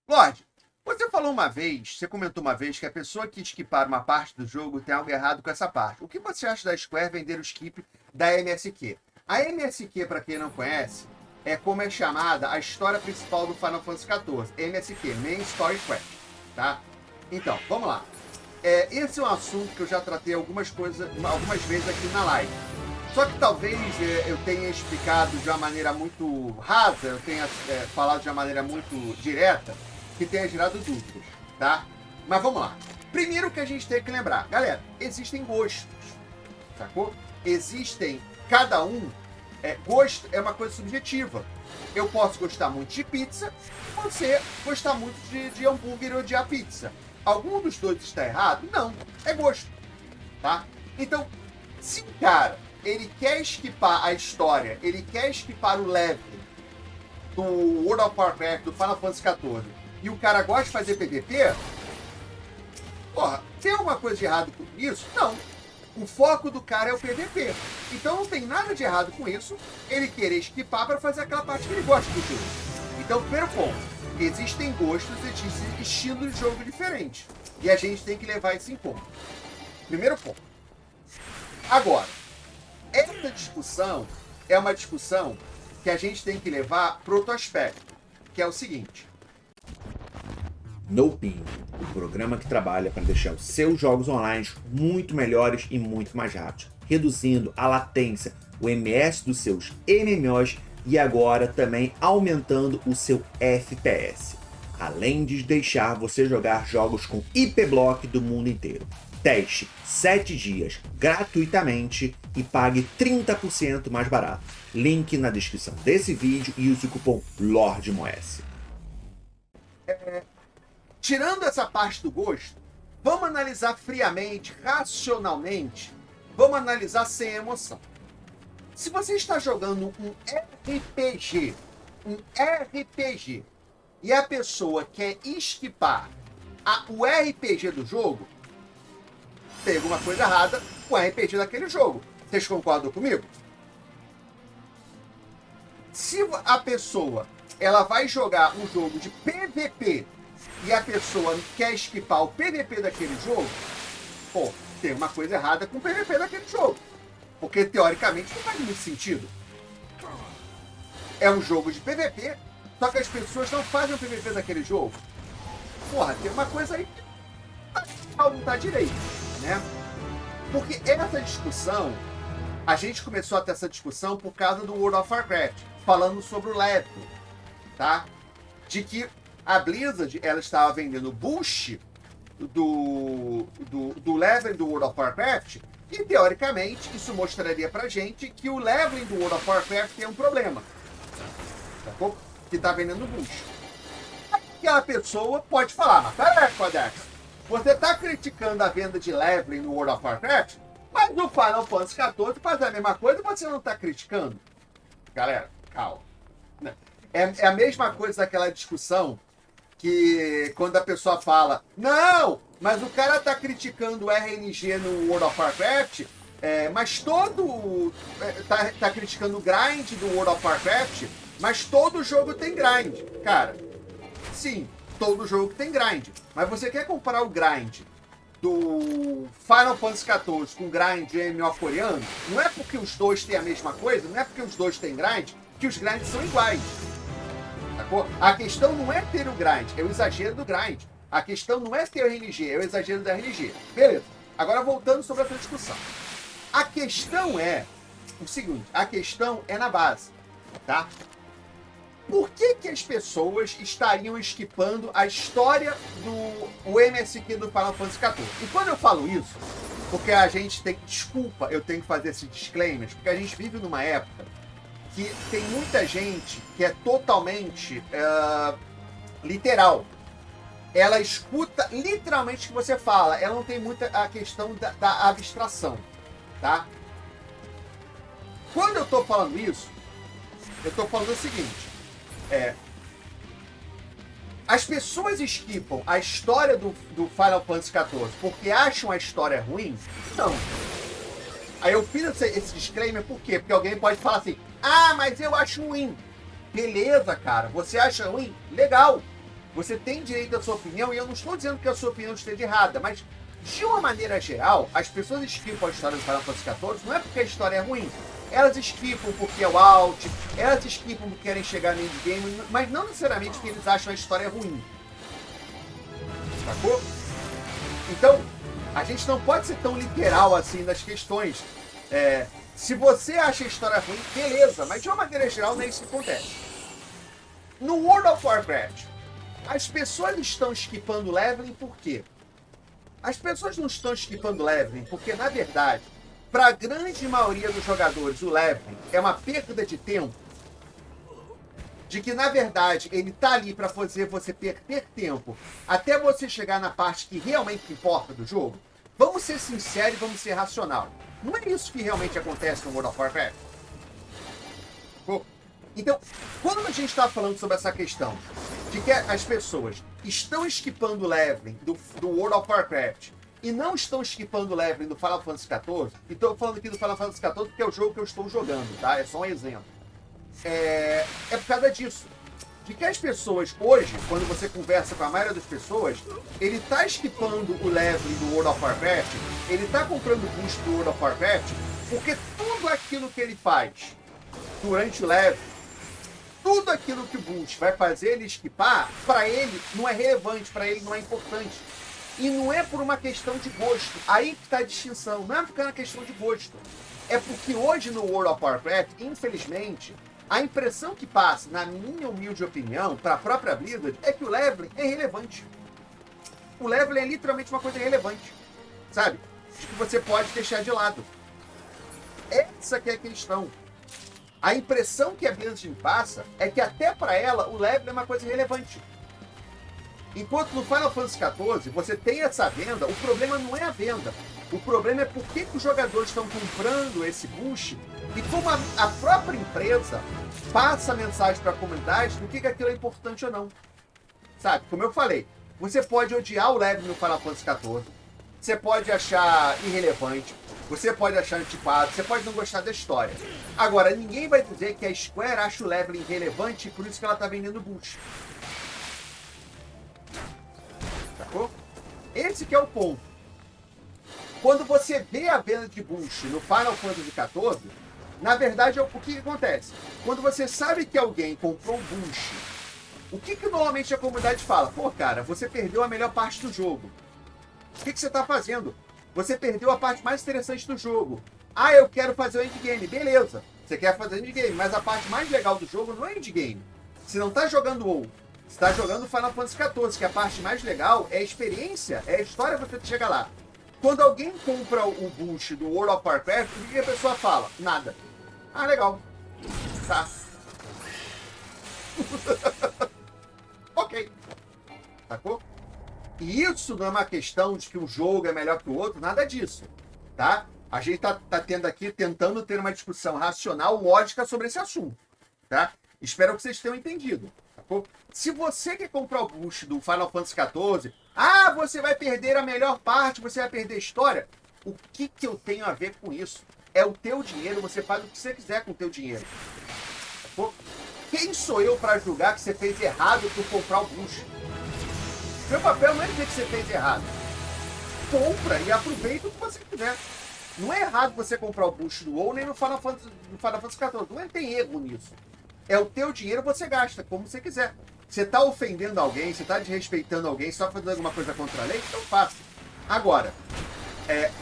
Lorde, você falou uma vez, você comentou uma vez que a pessoa que esquipar uma parte do jogo tem algo errado com essa parte. O que você acha da Square vender o skip da MSQ? A MSQ, para quem não conhece, é como é chamada a história principal do Final Fantasy XIV. MSQ, Main Story Quest, tá? Então, vamos lá. Esse é um assunto que eu já tratei algumas vezes aqui na live. Só que talvez eu tenha explicado de uma maneira muito rasa, eu tenha falado de uma maneira muito direta, que tenha gerado dúvidas, tá? Mas vamos lá. Primeiro que a gente tem que lembrar, galera, existem gostos, sacou? Cada um, gosto é uma coisa subjetiva. Eu posso gostar muito de pizza, você gostar muito de hambúrguer ou de a pizza. Algum dos dois está errado? Não, é gosto, tá? Então, se o cara, ele quer esquipar a história, ele quer esquipar o level do World of Warcraft, do Final Fantasy XIV, e o cara gosta de fazer PVP, porra, tem alguma coisa de errado com isso? Não. O foco do cara é o PVP. Então não tem nada de errado com isso, ele querer esquipar para fazer aquela parte que ele gosta do jogo. Então, primeiro ponto, existem gostos, existem estilos de jogo diferentes. E a gente tem que levar isso em conta. Primeiro ponto. Agora, essa discussão é uma discussão que a gente tem que levar para outro aspecto, que é o seguinte. NoPing, o programa que trabalha para deixar os seus jogos online muito melhores e muito mais rápidos, reduzindo a latência, o MS dos seus MMOs e agora também aumentando o seu FPS, além de deixar você jogar jogos com IP-Block do mundo inteiro. Teste 7 dias gratuitamente e pague 30% mais barato. Link na descrição desse vídeo e use o cupom LORDMOS. Tirando essa parte do gosto, vamos analisar friamente, racionalmente, vamos analisar sem emoção. Se você está jogando um RPG, e a pessoa quer esquipar o RPG do jogo, tem alguma coisa errada com o RPG daquele jogo. Vocês concordam comigo? Se a pessoa ela vai jogar um jogo de PVP e a pessoa quer esquipar o PVP daquele jogo, pô, tem uma coisa errada com o PVP daquele jogo. Porque, teoricamente, não faz muito sentido. É um jogo de PVP, só que as pessoas não fazem o PVP daquele jogo. Porra, tem uma coisa aí que não tá direito, né? Porque essa discussão, a gente começou a ter essa discussão por causa do World of Warcraft, falando sobre o level, tá? De que a Blizzard, ela estava vendendo boost do leveling do World of Warcraft e, teoricamente, isso mostraria pra gente que o leveling do World of Warcraft tem um problema. Sacou? Que tá vendendo boost. Aquela pessoa pode falar, mas peraí, Codex, você tá criticando a venda de leveling no World of Warcraft, mas no Final Fantasy XIV faz a mesma coisa e você não tá criticando? Galera, calma. É a mesma coisa daquela discussão que quando a pessoa fala, não, mas o cara tá criticando o RNG no World of Warcraft, mas tá criticando o grind do World of Warcraft, mas todo jogo tem grind. Cara, sim, todo jogo tem grind, mas você quer comparar o grind do Final Fantasy XIV com o grind de MMO coreano? Não é porque os dois têm a mesma coisa, não é porque os dois têm grind que os grinds são iguais. A questão não é ter o grind, é o exagero do grind. A questão não é ter o RNG, é o exagero do RNG. Beleza. Agora voltando sobre essa discussão. A questão é o seguinte, a questão é na base, tá? Por que as pessoas estariam esquipando a história do MSQ do Final Fantasy XIV? E quando eu falo isso, porque a gente tem... Desculpa, eu tenho que fazer esse disclaimer, porque a gente vive numa época que tem muita gente que é totalmente literal. Ela escuta literalmente o que você fala. Ela não tem muita a questão da abstração, tá? Quando eu tô falando isso, eu tô falando o seguinte. As pessoas esquipam a história do Final Fantasy XIV porque acham a história ruim? Não. Aí eu fiz esse disclaimer por quê? Porque alguém pode falar assim, ah, mas eu acho ruim. beleza, cara. Você acha ruim? Legal. Você tem direito à sua opinião e eu não estou dizendo que a sua opinião esteja errada, mas de uma maneira geral, as pessoas esquipam a história do Final Fantasy XIV não é porque a história é ruim. Elas esquipam porque é o alt, elas esquipam porque querem chegar no endgame, mas não necessariamente porque eles acham a história ruim. Sacou? Então, a gente não pode ser tão literal assim nas questões. Se você acha a história ruim, beleza, mas de uma maneira geral não é isso que acontece. No World of Warcraft, as pessoas estão esquipando leveling por quê? As pessoas não estão esquipando leveling porque, na verdade, para a grande maioria dos jogadores, o leveling é uma perda de tempo. De que, na verdade, ele tá ali para fazer você perder tempo até você chegar na parte que realmente importa do jogo. Vamos ser sinceros e vamos ser racional. Não é isso que realmente acontece no World of Warcraft. Então, quando a gente está falando sobre essa questão de que as pessoas estão esquipando o leveling do World of Warcraft e não estão esquipando o leveling do Final Fantasy XIV, e estou falando aqui do Final Fantasy XIV porque é o jogo que eu estou jogando, tá? É só um exemplo. É por causa disso. De que as pessoas hoje, quando você conversa com a maioria das pessoas, ele tá esquipando o leveling do World of Warcraft, ele tá comprando o boost do World of Warcraft, porque tudo aquilo que ele faz durante o leveling, tudo aquilo que o boost vai fazer ele esquipar, para ele não é relevante, para ele não é importante. E não é por uma questão de gosto. Aí que tá a distinção. Não é porque é uma questão de gosto. É porque hoje no World of Warcraft, infelizmente, a impressão que passa, na minha humilde opinião, para a própria Blizzard, é que o leveling é irrelevante. O leveling é literalmente uma coisa irrelevante. Sabe? Que você pode deixar de lado. Essa que é a questão. A impressão que a Blizzard passa é que até para ela o leveling é uma coisa irrelevante. Enquanto no Final Fantasy XIV você tem essa venda, o problema não é a venda. O problema é por que os jogadores estão comprando esse boost e como a própria empresa passa a mensagem para a comunidade do que aquilo é importante ou não. Sabe? Como eu falei, você pode odiar o leveling no Final Fantasy XIV, você pode achar irrelevante, você pode achar antiquado, você pode não gostar da história. Agora, ninguém vai dizer que a Square acha o leveling irrelevante e por isso que ela está vendendo boost. Sacou? Esse que é o ponto. Quando você vê a venda de boost no Final Fantasy XIV, na verdade, o que acontece? Quando você sabe que alguém comprou um boost, o que normalmente a comunidade fala? Pô, cara, você perdeu a melhor parte do jogo. O que você está fazendo? Você perdeu a parte mais interessante do jogo. Ah, eu quero fazer o endgame. Beleza, você quer fazer o endgame, mas a parte mais legal do jogo não é endgame. Você não está jogando WoW, você está jogando Final Fantasy XIV, que a parte mais legal é a experiência, é a história pra você chegar lá. Quando alguém compra o boost do World of Warcraft, o que a pessoa fala? Nada. Ah, legal. Tá. Ok. Sacou? E isso não é uma questão de que um jogo é melhor que o outro, nada disso. Tá? A gente tá tentando ter uma discussão racional, lógica sobre esse assunto. Tá? Espero que vocês tenham entendido. Sacou? Se você quer comprar o boost do Final Fantasy XIV, você vai perder a melhor parte, você vai perder a história. O que eu tenho a ver com isso? É o teu dinheiro, você faz o que você quiser com o teu dinheiro. Sacou? Quem sou eu para julgar que você fez errado por comprar o boost? Meu papel não é dizer que você fez errado. Compra e aproveita o que você quiser. Não é errado você comprar o boost do WoW nem no Final Fantasy XIV. Não tem erro nisso. É o teu dinheiro, você gasta como você quiser. Você está ofendendo alguém, você está desrespeitando alguém, você está fazendo alguma coisa contra a lei, então faça. Agora,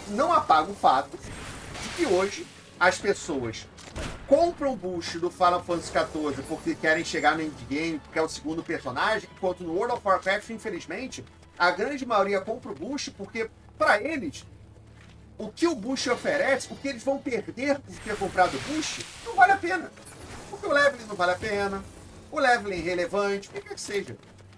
não apaga o fato de que hoje as pessoas compram boost do Final Fantasy XIV porque querem chegar no endgame, porque é o segundo personagem, enquanto no World of Warcraft, infelizmente, a grande maioria compra o boost porque, para eles, o que o boost oferece, o que eles vão perder por ter comprado o boost, não vale a pena. Porque o leveling não vale a pena, o leveling é irrelevante, o que quer que seja.